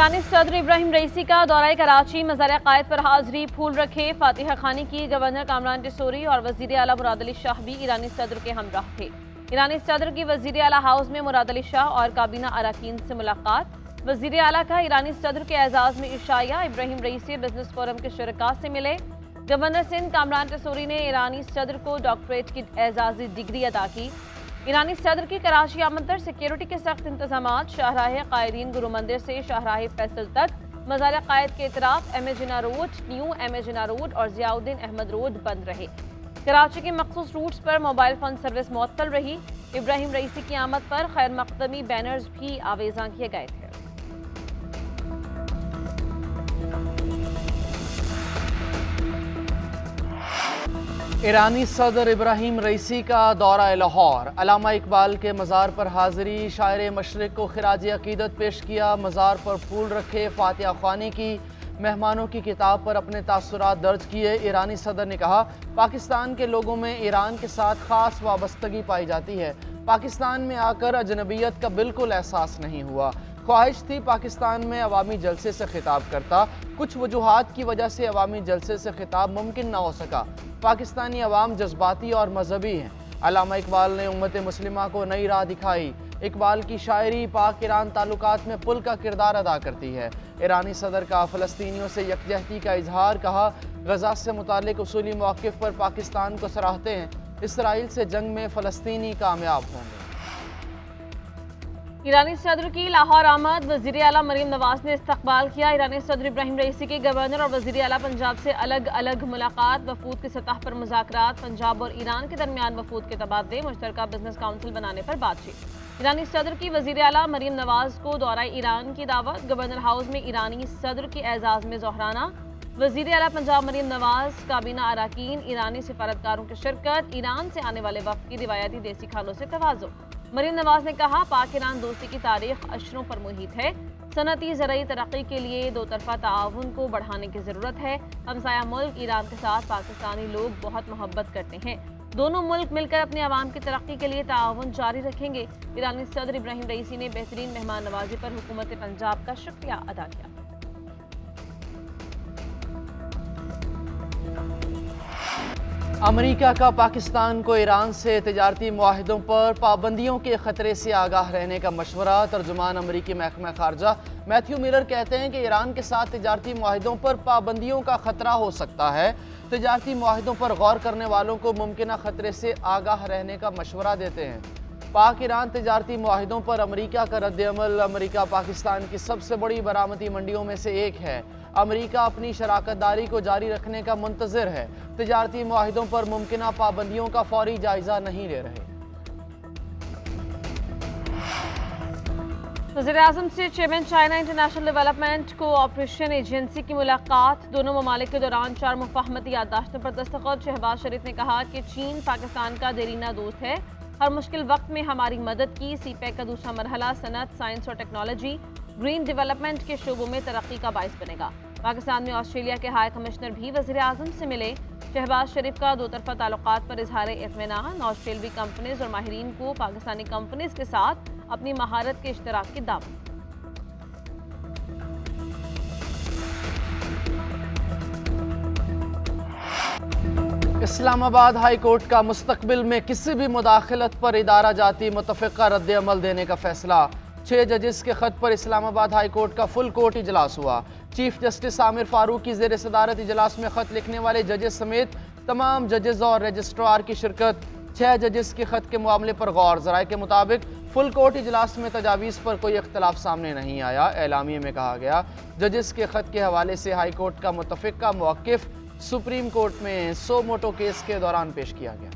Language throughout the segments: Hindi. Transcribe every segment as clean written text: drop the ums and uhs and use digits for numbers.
ईरानी सदर इब्राहिम रईसी का दौरा कराची, मज़ार क़ायद पर हाजिरी, फूल रखे। फातिहा खानी की गवर्नर कामरान टेसूरी और वज़ीर आला मुराद अली शाह भी ईरानी सदर के हमराह थे। ईरानी सदर की वज़ीर आला हाउस में मुराद अली शाह और काबीना अरकान से मुलाकात। वज़ीर आला का ईरानी सदर के एजाज़ में इशाया। इब्राहिम रईसी बिजनेस फोरम के शुरका से मिले। गवर्नर सिंध कामरान टेसूरी ने ईरानी सदर को डॉक्टरेट की एजाज़ी डिग्री अदा की। ईरानी सदर की कराची आमद पर सिक्योरिटी के सख्त इंतजाम। शाहराह कायदीन गुरु मंदिर से शाहराह फैसल तक मज़ार क़ायद के इतराफ M A Jinnah road, new M A Jinnah road और ज़ियाउद्दीन अहमद रोड बंद रहे। कराची के मखसूस रूट्स पर मोबाइल फ़ोन सर्विस मुअत्तल रही। इब्राहिम रईसी की आमद पर खैर मकदमी बैनर्स भी आवेज़ा किए गए थे। ईरानी सदर इब्राहिम रईसी का दौरा लाहौर, अल्लामा इकबाल के मज़ार पर हाज़िरी, शायर मशरिक़ को खिराज अक़ीदत पेश किया, मज़ार पर फूल रखे, फातिहा ख़्वानी की, मेहमानों की किताब पर अपने तासुरात दर्ज किए। ईरानी सदर ने कहा, पाकिस्तान के लोगों में ईरान के साथ ख़ास वाबस्तगी पाई जाती है। पाकिस्तान में आकर अजनबियत का बिल्कुल एहसास नहीं हुआ। ख्वाहिश थी पाकिस्तान में अवामी जलसे से खिताब करता, कुछ वजूहात की वजह से अवामी जलसे से खिताब मुमकिन न हो सका। पाकिस्तानी अवाम जज्बाती और मजहबी हैं। अल्लामा इकबाल ने उम्मत मुस्लिमा को नई राह दिखाई। इकबाल की शायरी पाक ईरान ताल्लुकात में पुल का किरदार अदा करती है। ईरानी सदर का फ़लस्तीनियों से यकजहती का इजहार, कहा गज़ा से मुताल्लिक़ उसूली मौक़िफ़ पर पाकिस्तान को सराहते हैं। इसराइल से जंग में फ़लस्तीनी कामयाब होंगे। ईरानी सदर की लाहौर आमद, वज़ीर आला मरीम नवाज ने इस्तकबाल किया। ईरानी सदर इब्राहिम रईसी के गवर्नर और वज़ीर आला पंजाब से अलग अलग मुलाकात। वफूद की सतह पर मुज़ाकरात, पंजाब और ईरान के दरमियान वफूद के तबादले, मुश्तरका बिजनेस काउंसिल बनाने पर बातचीत। ईरानी सदर की वज़ीर आला मरीम नवाज को दौरा ईरान की दावत। गवर्नर हाउस में ईरानी सदर के एजाज़ में जोहराना। वज़ीर आला पंजाब मरीम नवाज, काबीना अरकान, ईरानी सिफारतकारों की शिरकत। ईरान से आने वाले वफ़द की रिवायती देसी खानों से तवाज़ुन। मरीम नवाज ने कहा, पाक ईरान दोस्ती की तारीख अशरों पर मुहित है। सनती ज़राई तरक्की के लिए दो तरफ़ा ताउन को बढ़ाने की ज़रूरत है। हमसाया मुल्क ईरान के साथ पाकिस्तानी लोग बहुत मोहब्बत करते हैं। दोनों मुल्क मिलकर अपने अवाम की तरक्की के लिए ताउन जारी रखेंगे। ईरानी सदर इब्राहिम रईसी ने बेहतरीन मेहमान नवाजी पर हुकूमत पंजाब का शुक्रिया अदा किया। अमेरिका का पाकिस्तान को ईरान से तिजारती मुआहिदों पर पाबंदियों के ख़तरे से आगाह रहने का मशवरा। तर्जुमान अमरीकी महकमा ख़ारजा मैथ्यू मिलर कहते हैं कि ईरान के साथ तिजारती मुआहिदों पर पाबंदियों का ख़तरा हो सकता है। तिजारती मुआहिदों पर गौर करने वालों को मुमकिन ख़तरे से आगाह रहने का मशवरा देते हैं। पाक ईरान तिजारती मुआहिदों पर अमरीका का रद्द-ए-अमल। अमरीका पाकिस्तान की सबसे बड़ी बरामदी मंडियों में से एक है। अमरीका अपनी शराकतदारी को जारी रखने का मुंतज़िर है। तिजारती मुआहिदों पर मुमकिन पाबंदियों का फौरी जायजा नहीं ले रहे। वज़ीर-ए-आज़म से chairman China international development cooperation agency की मुलाकात। दोनों ममालिक के दौरान 4 मुफाहमती याददाश्तों पर दस्तखत। शहबाज शरीफ ने कहा कि चीन पाकिस्तान का देरीना दोस्त है, हर मुश्किल वक्त में हमारी मदद की। सीपैक का दूसरा मरहला सनत, साइंस और टेक्नोलॉजी, ग्रीन डेवलपमेंट के शोबों में तरक्की का बाइस बनेगा। पाकिस्तान में ऑस्ट्रेलिया के हाई कमिश्नर भी वज़ीर-ए-आज़म से मिले। शहबाज शरीफ का दो तरफ़ा ताल्लुकात पर इजहार इत्मीनान। ऑस्ट्रेलवी कंपनीज और माहिरीन को पाकिस्तानी कंपनीज के साथ अपनी महारत के इश्तराक की दावत। इस्लामाबाद हाई कोर्ट का मुस्तकबिल में किसी भी मुदाखलत पर इदारा जाती मुतफ़िक़ा रद्द अमल देने का फैसला। 6 जजेस के खत पर इस्लामाबाद हाई कोर्ट का फुल कोर्ट इजलास हुआ। चीफ जस्टिस आमिर फारूक की ज़ेर सदारत इजलास में खत लिखने वाले जजेस समेत तमाम जजेस और रजिस्ट्रार की शिरकत। 6 जजेस के खत के मामले पर गौर। ज़राए के मुताबिक फुल कोर्ट इजलास में तजावीज़ पर कोई इख्तलाफ सामने नहीं आया। एलामिये में कहा गया, जजेस के खत के हवाले से हाई कोर्ट का मुतफ़िक़ा मौक़िफ़ सुप्रीम कोर्ट में सो मोटो केस के दौरान पेश किया गया।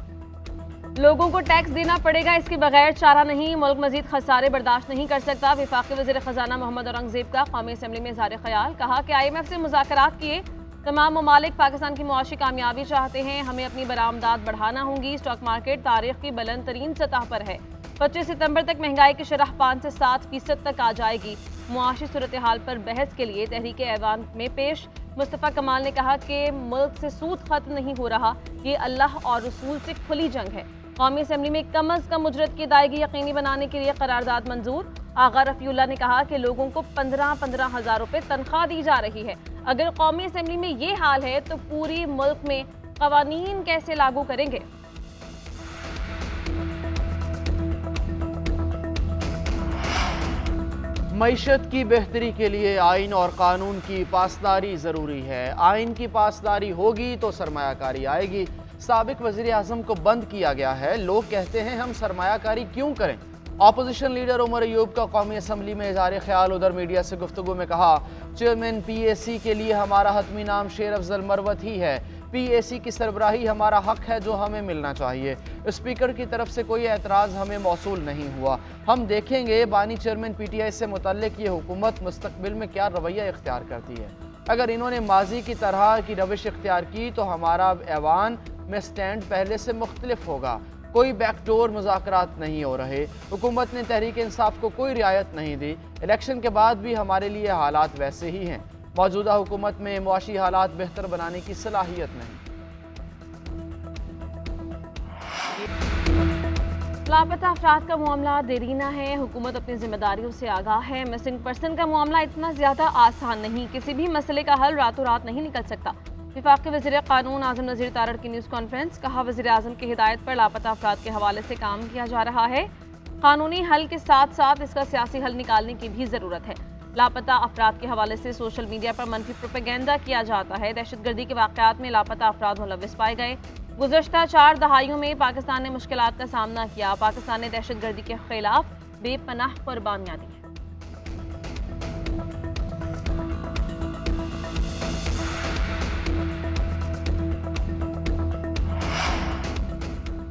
लोगों को टैक्स देना पड़ेगा, इसके बगैर चारा नहीं। मुल्क मजीद खसारे बर्दाश्त नहीं कर सकता। वफाकी वज़ीर ख़जाना मोहम्मद औरंगज़ेब का कौमी असम्बली में इज़हार ख्याल। कहा कि IMF से मुज़ाकरात किए तमाम ममालिक पाकिस्तान की मुआशी कामयाबी चाहते हैं। हमें अपनी बरामदात बढ़ाना होंगी। स्टॉक मार्केट तारीख की बुलंद तरीन सतह पर है। 25 सितंबर तक महंगाई की शरह 5 से 7% तक आ जाएगी। मुआशी सूरत हाल पर बहस के लिए तहरीक ऐवान में पेश मुस्तफ़ा कमाल ने कहा कि मुल्क से सूद खत्म नहीं हो रहा, ये अल्लाह और रसूल से खुली जंग है। कौमी असम्बली में कम अज़ कम उजरत की अदायगी यकीनी बनाने के लिए करारदाद मंजूर। आगा रफीउल्लाह ने कहा कि लोगों को 15-15 हज़ार रुपये तनख्वाह दी जा रही है। अगर कौमी असम्बली में ये हाल है तो पूरी मुल्क में कवानीन कैसे लागू करेंगे? मईशत की बेहतरी के लिए आइन और कानून की पासदारी ज़रूरी है। आइन की पासदारी होगी तो सरमायाकारी आएगी। साबिक वज़ीर आज़म को बंद किया गया है। लोग कहते हैं हम सरमायाकारी क्यों करें। अपोजिशन लीडर उमर अयूब का कौमी असम्बली में इज़हार ख्याल। उधर मीडिया से गुफ्तगू में कहा, चेयरमैन PAC के लिए हमारा हतमी नाम शेर अफजल मरवत ही है। PAC की सरबराही हमारा हक है जो हमें मिलना चाहिए। स्पीकर की तरफ से कोई एतराज़ हमें मौसूल नहीं हुआ। हम देखेंगे बानी चेयरमैन PTI से मुतल्लिक ये हुकूमत मुस्तकबिल में क्या रवैया इख्तियार करती है। अगर इन्होंने माजी की तरह की रविश इख्तियार की तो हमारा ऐवान में स्टैंड पहले से मुख्तलिफ होगा। कोई बैकडोर मुज़ाकरात नहीं हो रहे। हुकूमत ने तहरीक इंसाफ को कोई रियायत नहीं दी। इलेक्शन के बाद भी हमारे लिए हालात वैसे ही हैं। मौजूदा हुकूमत में मुआशी हालात बेहतर बनाने की सलाहियत नहीं। लापता अफराद का मामला देरीना है। हुकूमत अपनी जिम्मेदारियों से आगाह है। मिसिंग पर्सन का मामला इतना ज़्यादा आसान नहीं। किसी भी मसले का हल रातों रात नहीं निकल सकता। वफाकी वज़ीर कानून आज़म नज़ीर तारड़ की न्यूज़ कॉन्फ्रेंस। कहा, वज़ीर आज़म की हिदायत पर लापता अफराद के हवाले से काम किया जा रहा है। कानूनी हल के साथ साथ इसका सियासी हल निकालने की भी ज़रूरत है। लापता अफराद के हवाले से सोशल मीडिया पर मनफी प्रोपेगेंडा किया जाता है। दहशतगर्दी के वाक़यात में लापता अफराद मुलव्विस पाए गए। गुज़श्ता 4 दहाइयों में पाकिस्तान ने मुश्किलात का सामना किया। पाकिस्तान ने दहशतगर्दी के खिलाफ बेपनाह कुर्बानियाँ दी।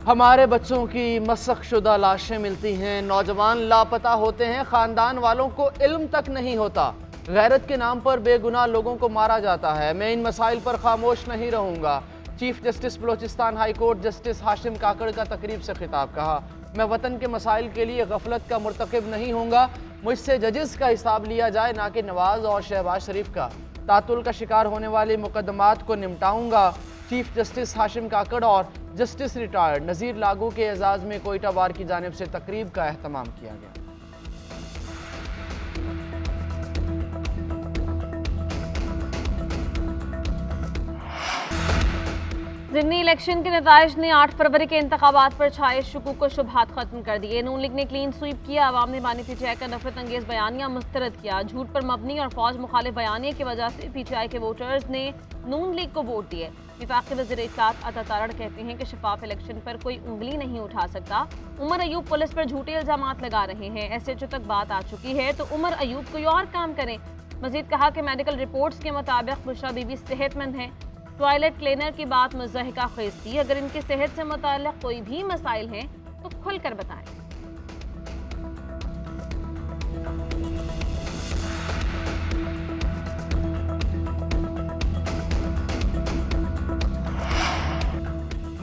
हमारे बच्चों की मसख शुदा लाशें मिलती हैं। नौजवान लापता होते हैं। ख़ानदान वालों को इल्म तक नहीं होता। गैरत के नाम पर बेगुनाह लोगों को मारा जाता है। मैं इन मसाइल पर खामोश नहीं रहूँगा। Chief justice Balochistan high court justice Hashim Kakar का तकरीब से खिताब। कहा, मैं वतन के मसाइल के लिए गफलत का मुर्तकिब नहीं होऊंगा। मुझसे जजेस का हिसाब लिया जाए, ना कि नवाज और शहबाज शरीफ का। तातुल का शिकार होने वाले मुकदमात को निपटाऊंगा। चीफ जस्टिस हाशिम काकड़ और जस्टिस रिटायर्ड नज़ीर लागू के एजाज़ में कोयटा बार की जानिब से तकरीब का एहतमाम किया गया। ज़िमनी इलेक्शन के नताइज ने 8 फरवरी के इंतखाबात पर छाए शुकूक व शुबहात खत्म कर दिए। नून लीग ने क्लीन स्वीप किया। अवाम ने बानी PTI का नफरत अंगेज बयानिया मुस्तरद किया। झूठ पर मबनी और फौज मुखालिफ बयानिया की वजह से PTI के वोटर्स ने नून लीग को वोट दिए। वफाकी वज़ीर इत्तलात अता तारड़ कहते हैं कि शफाफ इलेक्शन पर कोई उंगली नहीं उठा सकता। उमर अयूब पुलिस पर झूठे इल्जामात लगा रहे हैं। SHO तक बात आ चुकी है तो उमर अयूब कोई और काम करें। मजीद कहा कि मेडिकल रिपोर्ट्स के मुताबिक बुशरा बीबी सेहतमंद हैं। टॉयलेट क्लीनर की बात मुज़हिका खेज़ थी। अगर इनकी सेहत से मुताल्लिक़ कोई भी मसाइल हैं तो खुलकर बताएं।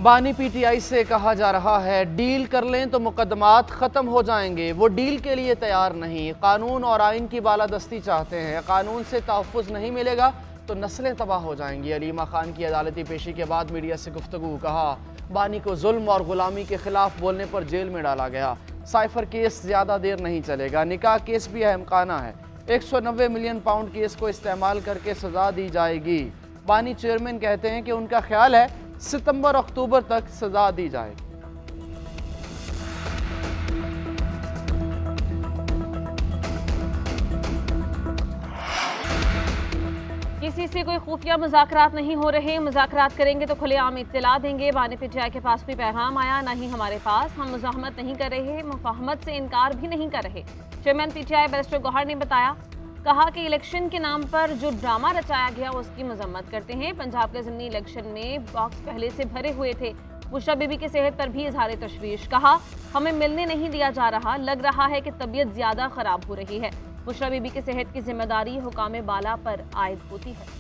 बानी PTI से कहा जा रहा है डील कर लें तो मुकदमात ख़त्म हो जाएंगे। वो डील के लिए तैयार नहीं। कानून और आइन की बालादस्ती चाहते हैं। कानून से तहफ़्फ़ुज़ नहीं मिलेगा तो नस्लें तबाह हो जाएंगी। अलीमा खान की अदालती पेशी के बाद मीडिया से गुफ्तगू। कहा, बानी को जुल्म और गुलामी के खिलाफ बोलने पर जेल में डाला गया। साइफर केस ज़्यादा देर नहीं चलेगा। निकाह केस भी अहम खाना है। 190 मिलियन पाउंड केस को इस्तेमाल करके सज़ा दी जाएगी। बानी चेयरमैन कहते हैं कि उनका ख्याल है सितंबर-अक्टूबर तक सज़ा दी जाएगी। किसी से कोई खुफिया मुज़ाकरात नहीं हो रहे। मुज़ाकरात करेंगे तो खुलेआम इत्तला देंगे। बानी PTI के पास भी पैगाम आया, ना ही हमारे पास। हम मुज़ाहमत नहीं कर रहे, मुफाहमत से इनकार भी नहीं कर रहे। चेयरमैन PTI बैरिस्टर गौहर ने बताया। कहा कि इलेक्शन के नाम पर जो ड्रामा रचाया गया उसकी मजम्मत करते हैं। पंजाब के ज़िमनी इलेक्शन में बॉक्स पहले से भरे हुए थे। बुशरा बीबी की सेहत पर भी इजहार तशवीश। कहा, हमें मिलने नहीं दिया जा रहा। लग रहा है कि तबीयत ज़्यादा ख़राब हो रही है। बुशरा बीबी की सेहत की जिम्मेदारी हुकाम बाला पर आयद होती है।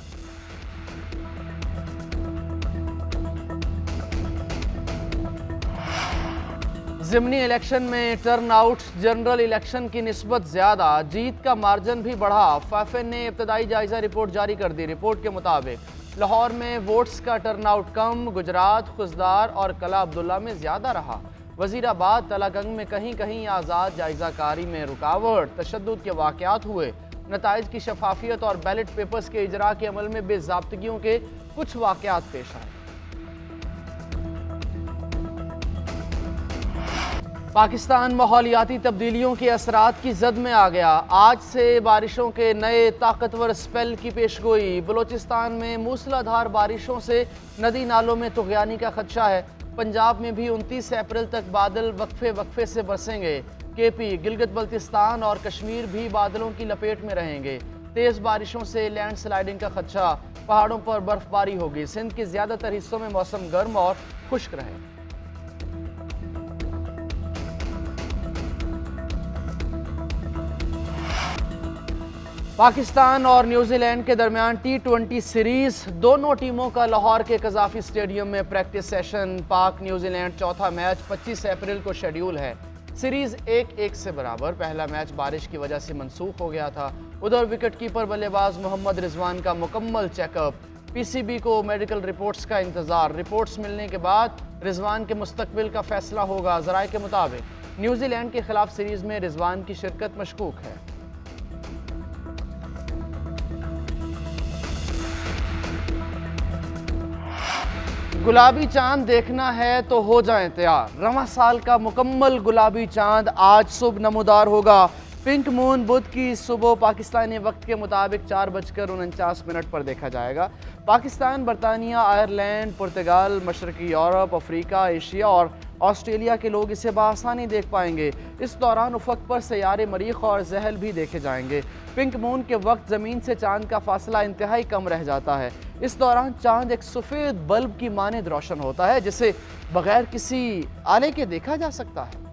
ज़िमनी इलेक्शन में टर्न आउट जनरल इलेक्शन की निस्बत ज़्यादा। जीत का मार्जिन भी बढ़ा। FAFN ने इब्तदाई जायजा रिपोर्ट जारी कर दी। रिपोर्ट के मुताबिक लाहौर में वोट्स का टर्न आउट कम, गुजरात, खुजदार और कला अब्दुल्ला में ज़्यादा रहा। वजीराबाद तलागंग में कहीं कहीं आज़ाद जायजाकारी में रुकावट, तशद्दुद के वाक़यात हुए। नताइज की शफाफियत और बैलेट पेपर्स के इजरा के अमल में बेज़ाब्तगियों के कुछ वाक़यात पेश आए। पाकिस्तान माहौलियाती तब्दीलियों के असरात की जद में आ गया। आज से बारिशों के नए ताकतवर स्पेल की पेशगोई। बलोचिस्तान में मूसलाधार बारिशों से नदी नालों में तुग़यानी का खदशा है। पंजाब में भी 29 अप्रैल तक बादल वक्फे वक्फे से बरसेंगे। केपी, गिलगित बल्तिस्तान और कश्मीर भी बादलों की लपेट में रहेंगे। तेज़ बारिशों से लैंड स्लाइडिंग का खदशा, पहाड़ों पर बर्फबारी होगी। सिंध के ज़्यादातर हिस्सों में मौसम गर्म और खुश्क रहे। पाकिस्तान और न्यूजीलैंड के दरमियान T20 सीरीज, दोनों टीमों का लाहौर के कज़ाफ़ी स्टेडियम में प्रैक्टिस सेशन। पाक न्यूजीलैंड चौथा मैच 25 अप्रैल को शेड्यूल है। सीरीज 1-1 से बराबर। पहला मैच बारिश की वजह से मनसूख हो गया था। उधर विकेटकीपर बल्लेबाज मोहम्मद रिजवान का मुकम्मल चेकअप। PCB को मेडिकल रिपोर्ट्स का इंतजार। रिपोर्ट्स मिलने के बाद रिजवान के मुस्तकबिल का फैसला होगा। ज़राए के मुताबिक न्यूजीलैंड के खिलाफ सीरीज में रिजवान की शिरकत मशकूक है। गुलाबी चांद देखना है तो हो जाएं तैयार। रवां साल का मुकम्मल गुलाबी चांद आज सुबह नमूदार होगा। पिंक मून बुध की सुबह पाकिस्तानी वक्त के मुताबिक 4:49 पर देखा जाएगा। पाकिस्तान, बरतानिया, आयरलैंड, पुर्तगाल, मशरकी यूरोप, अफ्रीका, एशिया और ऑस्ट्रेलिया के लोग इसे बआसानी देख पाएंगे। इस दौरान उफक पर सैयारे मरीख और जहल भी देखे जाएंगे। पिंक मून के वक्त ज़मीन से चांद का फासला इंतहाई कम रह जाता है। इस दौरान चांद एक सफ़ेद बल्ब की मानद रोशन होता है, जिसे बगैर किसी आले के देखा जा सकता है।